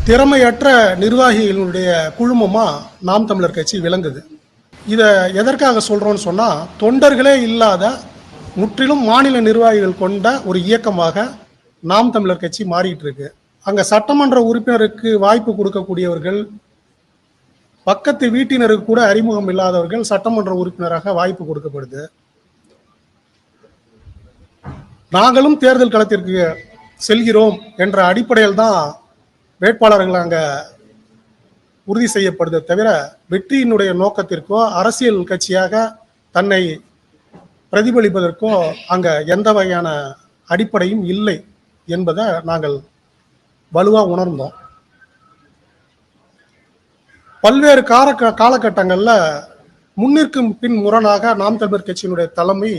திறமையற்ற நிர்வாகிகளுடைய குழுமமா நாம் தமிழர் கட்சி விளங்குது. இதை எதற்காக சொல்றோம்னு சொன்னா, தொண்டர்களே இல்லாத முற்றிலும் மாநில நிர்வாகிகள் கொண்ட ஒரு இயக்கமாக நாம் தமிழர் கட்சி மாறிட்டு இருக்கு. அங்க சட்டமன்ற உறுப்பினருக்கு வாய்ப்பு கொடுக்கக்கூடியவர்கள், பக்கத்து வீட்டினருக்கு கூட அறிமுகம் இல்லாதவர்கள் சட்டமன்ற உறுப்பினராக வாய்ப்பு கொடுக்கப்படுது. நாங்களும் தேர்தல் களத்திற்கு செல்கிறோம் என்ற அடிப்படையில் தான் வேட்பாளர்கள் அங்க உறுதி செய்யப்படுது தவிர, வெற்றியினுடைய நோக்கத்திற்கோ அரசியல் கட்சியாக தன்னை பிரதிபலிப்பதற்கோ அங்க எந்த வகையான அடிப்படையும் இல்லை என்பதை நாங்கள் வலுவா உணர்ந்தோம். பல்வேறு காலகட்டங்களில் முன்னிற்கும் பின் முரணாக நாம் தமிழர் கட்சியினுடைய தலைமை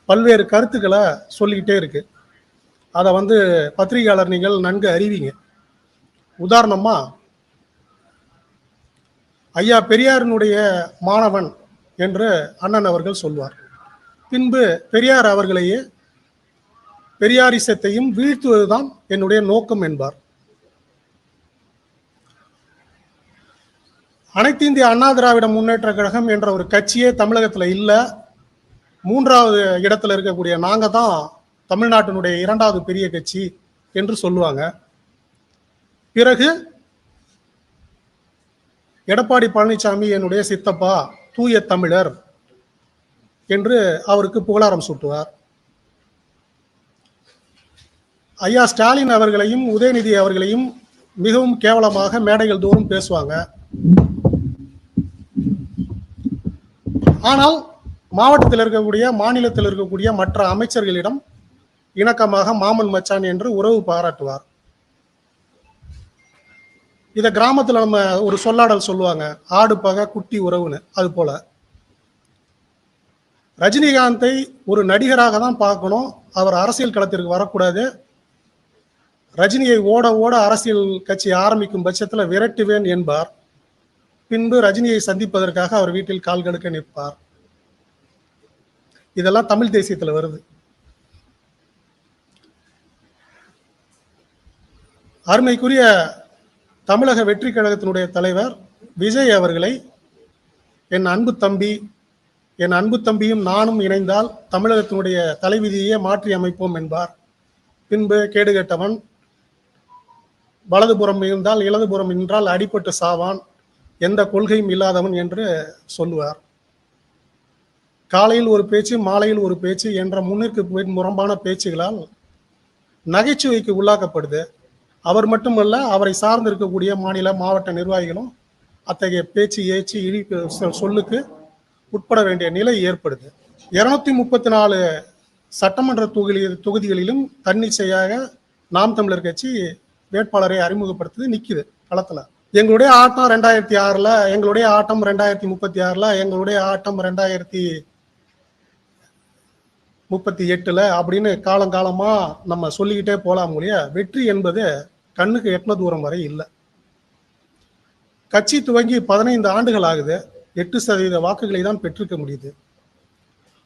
பல்வேறு கருத்துக்களை சொல்லிக்கிட்டே இருக்கு. அதை பத்திரிகையாளர் நீங்கள் நன்கு அறிவிங்க. உதாரணமா, ஐயா பெரியாரினுடைய மாணவன் என்று அண்ணன் அவர்கள் சொல்வார். பின்பு பெரியார் அவர்களையே பெரியாரிசத்தையும் வீழ்த்துவதுதான் என்னுடைய நோக்கம் என்பார். அனைத்து இந்திய அண்ணா திராவிட முன்னேற்ற கழகம் என்ற ஒரு கட்சியே தமிழகத்தில் இல்லை. 3வது இடத்துல இருக்கக்கூடிய நாங்க தான் தமிழ்நாட்டினுடைய 2வது பெரிய கட்சி என்று சொல்லுவாங்க. பிறகு எடப்பாடி பழனிசாமி என்னுடைய சித்தப்பா, தூய தமிழர் என்று அவருக்கு புகழாரம் சூட்டுவார். ஐயா ஸ்டாலின் அவர்களையும் உதயநிதி அவர்களையும் மிகவும் கேவலமாக மேடைகள் தோறும் பேசுவாங்க. ஆனால் மாவட்டத்தில் இருக்கக்கூடிய, மாநிலத்தில் இருக்கக்கூடிய மற்ற அமைச்சர்களிடம் இணக்கமாக மாமன் மச்சான் என்று உறவு பாராட்டுவார். இத கிராமத்துல நம்ம ஒரு சொல்லாடல் சொல்லுவாங்க, ஆடு பகை குட்டி உறவுன்னு. அது போல ரஜினிகாந்தை ஒரு நடிகராக தான் பார்க்கணும், அவர் அரசியல் களத்திற்கு வரக்கூடாது. ரஜினியை ஓட ஓட அரசியல் கட்சி ஆரம்பிக்கும் பட்சத்தில் விரட்டுவேன் என்பார். பின்பு ரஜினியை சந்திப்பதற்காக அவர் வீட்டில் கால் கடுக்க நிற்பார். இதெல்லாம் தமிழ் தேசியத்தில் வருது. அருமைக்குரிய தமிழக வெற்றி கழகத்தினுடைய தலைவர் விஜய் அவர்களை என் அன்பு தம்பி, என் அன்பு தம்பியும் நானும் இணைந்தால் தமிழகத்தினுடைய தலைவிதியை மாற்றி அமைப்போம் என்பார். பின்பு கேடுகட்டவன், வலதுபுறம் இருந்தால் இடதுபுறம் நின்றால் அடிபட்டு சாவான், எந்த கொள்கையும் இல்லாதவன் என்று சொல்லுவார். காலையில் ஒரு பேச்சு, மாலையில் ஒரு பேச்சு என்ற முன்னிற்கு முரம்பான பேச்சுகளால் நகைச்சுவைக்கு உள்ளாக்கப்படுது. அவர் மட்டுமல்ல, அவரை சார்ந்து இருக்கக்கூடிய மாநில மாவட்ட நிர்வாகிகளும் அத்தகைய பேச்சு, ஏச்சு, சொல்லுக்கு உட்பட வேண்டிய நிலை ஏற்படுது. 234 சட்டமன்ற தொகுதிகளிலும் தன்னிச்சையாக நாம் தமிழர் கட்சி வேட்பாளரை அறிமுகப்படுத்தி நிக்குது களத்துல. எங்களுடைய ஆட்டம் 2006, எங்களுடைய ஆட்டம் 2036, எங்களுடைய ஆட்டம் 2038 அப்படின்னு காலங்காலமா நம்ம சொல்லிக்கிட்டே போலாம் ஒழிய, வெற்றி என்பது கண்ணுக்கு எட்டின தூரம் வரை இல்லை. கட்சி துவங்கி 15 ஆண்டுகள் ஆகுது. 8% வாக்குகளை தான் பெற்றிருக்க முடியுது.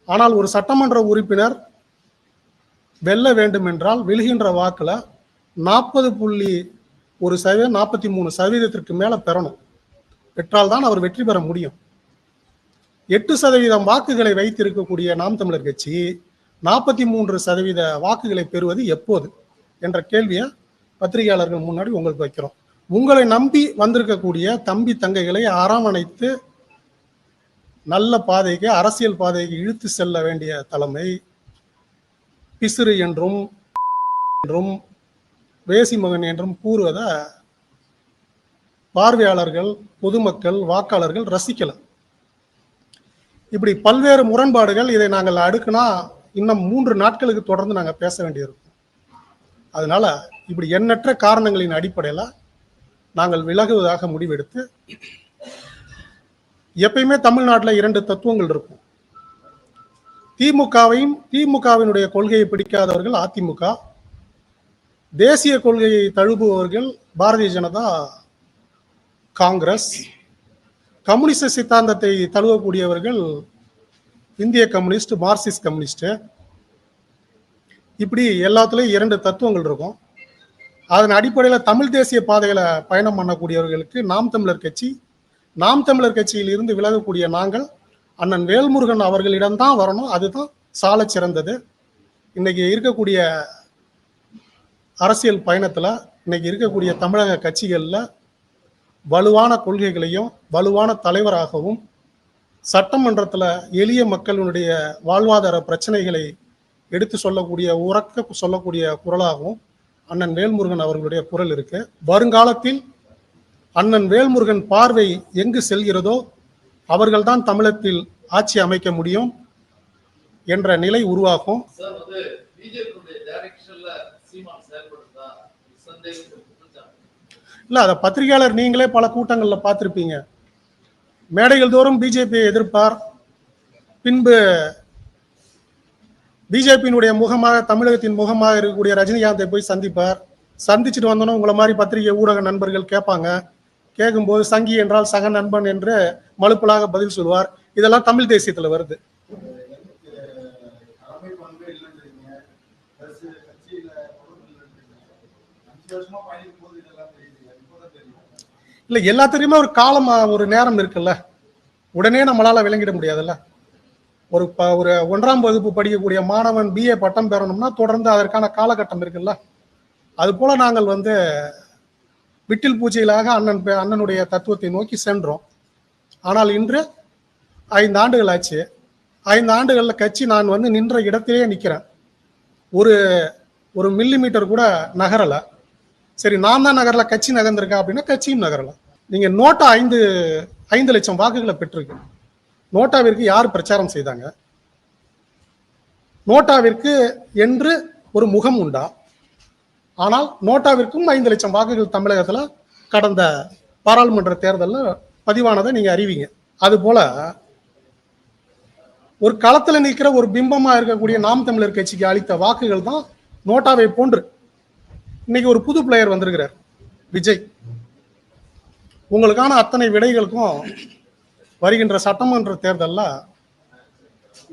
ஆனால் ஒரு சட்டமன்ற உறுப்பினர் வெல்ல வேண்டும் என்றால் விழுகின்ற வாக்குல 40.1%, 43% மேல பெறணும். பெற்றால்தான் அவர் வெற்றி பெற முடியும். 8% வாக்குகளை வைத்திருக்கக்கூடிய நாம் தமிழர் கட்சி 43% வாக்குகளை பெறுவது எப்போது என்ற கேள்வியை பத்திரிகையாளர்கள் முன்னாடி உங்களுக்கு வைக்கிறோம். உங்களை நம்பி வந்திருக்கக்கூடிய தம்பி தங்கைகளை அரவணைத்து நல்ல பாதைக்கு, அரசியல் பாதைக்கு இழுத்து செல்ல வேண்டிய தலைமை பிசிறு என்றும் வேசி மகன் என்றும் கூறுவதை பார்வையாளர்கள், பொதுமக்கள், வாக்காளர்கள் ரசிக்கல. இப்படி பல்வேறு முரண்பாடுகள். இதை நாங்கள் அடுக்குனா இன்னும் 3 நாட்களுக்கு தொடர்ந்து நாங்கள் பேச வேண்டியிருக்கும். அதனால இப்படி எண்ணற்ற காரணங்களின் அடிப்படையில் நாங்கள் விலகுவதாக முடிவெடுத்து, எப்பயுமே தமிழ்நாட்டில் 2 தத்துவங்கள் இருக்கும். திமுகவினுடைய கொள்கையை பிடிக்காதவர்கள் அதிமுக, தேசிய கொள்கையை தழுவுபவர்கள் பாரதிய ஜனதா காங்கிரஸ், கம்யூனிஸ்ட் சித்தாந்தத்தை தழுவக்கூடியவர்கள் இந்திய கம்யூனிஸ்ட், மார்க்சிஸ்ட் கம்யூனிஸ்ட். இப்படி எல்லாத்துலயும் 2 தத்துவங்கள் இருக்கும். அதன் அடிப்படையில் தமிழ் தேசிய பாதையில பயணம் பண்ணக்கூடியவர்களுக்கு நாம் தமிழர் கட்சி, நாம் தமிழர் கட்சியில் இருந்து விலகக்கூடிய நாங்கள் அண்ணன் வேல்முருகன் அவர்களிடம்தான் வரணும். அதுதான் சால சிறந்தது. இன்னைக்கு இருக்கக்கூடிய அரசியல் பயணத்துல, இன்னைக்கு இருக்கக்கூடிய தமிழக கட்சிகள்ல வலுவான கொள்கைகளையும் வலுவான தலைவராகவும், சட்டமன்றத்துல எளிய மக்களுடைய வாழ்வாதார பிரச்சனைகளை எடுத்து சொல்லக்கூடிய, உறக்க சொல்லக்கூடிய குரலாகவும் அண்ணன் வேல்முருகன் அவர்களுடைய குரல் இருக்கு. வருங்காலத்தில் அண்ணன் வேல்முருகன் பார்வை எங்கு செல்கிறதோ அவர்கள்தான் தமிழகத்தில் ஆட்சி அமைக்க முடியும் என்ற நிலை உருவாகும். இல்ல, அத பத்திரிகையாளர் நீங்களே பல கூட்டங்கள்ல பார்த்திருப்பீங்க. மேடைகள் தோறும் பிஜேபியை எதிர்ப்பார். பின்பு பிஜேபியினுடைய முகமாக, தமிழகத்தின் முகமாக இருக்கக்கூடிய ரஜினிகாந்தை போய் சந்திப்பார். சந்திச்சுட்டு வந்தோன்னா உங்களை மாதிரி பத்திரிகை ஊடக நண்பர்கள் கேட்பாங்க. கேட்கும்போது சங்கி என்றால் சக நண்பன் என்று மலுப்பலாக பதில் சொல்வார். இதெல்லாம் தமிழ் தேசியத்துல வருது. இல்ல, எல்லாத்துலயுமே ஒரு காலம், ஒரு நேரம் இருக்குல்ல. உடனே நம்மளால விளங்கிட முடியாதுல்ல. ஒரு 1ஆம் வகுப்பு படிக்கக்கூடிய மாணவன் BA பட்டம் பெறணும்னா தொடர்ந்து அதற்கான காலகட்டம் இருக்குல்ல. அது போல நாங்கள் விட்டில் பூச்சிகளாக அண்ணனுடைய தத்துவத்தை நோக்கி சென்றோம். ஆனால் இன்று 5 ஆண்டுகள் ஆச்சு. 5 ஆண்டுகள்ல கட்சி நான் நின்ற இடத்திலேயே நிக்கிறேன். ஒரு மில்லிமீட்டர் கூட நகரல. சரி, நான் தான் நகரல, கட்சி நகர்ந்திருக்கா அப்படின்னா கட்சியும் நகரல. நீங்க நோட்டா 5 லட்சம் வாக்குகளை பெற்றிருக்கு. நோட்டாவிற்கு யார் பிரச்சாரம் செய்தாங்க? நோட்டாவிற்கு என்று ஒரு முகம் உண்டா? ஆனால் நோட்டாவிற்கும் 5 லட்சம் வாக்குகள் தமிழகத்துல கடந்த பாராளுமன்ற தேர்தலில் பதிவானதை நீங்க அறிவீங்க. அது போல ஒரு களத்துல நிற்கிற ஒரு பிம்பமா இருக்கக்கூடிய நாம் தமிழர் கட்சிக்கு அளித்த வாக்குகள் தான் நோட்டாவை போன்று. இன்னைக்கு ஒரு புது பிளேயர் வந்திருக்கிறார், விஜய். உங்களுக்கான அத்தனை விடைகளுக்கும் வருகின்ற சட்டமன்ற தேர்தலில்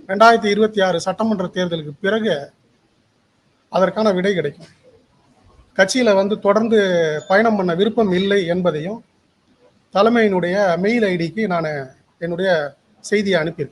2026 சட்டமன்ற தேர்தலுக்கு பிறகு அதற்கான விடை கிடைக்கும். கட்சியில தொடர்ந்து பயணம் பண்ண விருப்பம் இல்லை என்பதையும் தலைமையினுடைய மெயில் ஐடிக்கு நான் என்னுடைய செய்தியை அனுப்பியிருக்கேன்.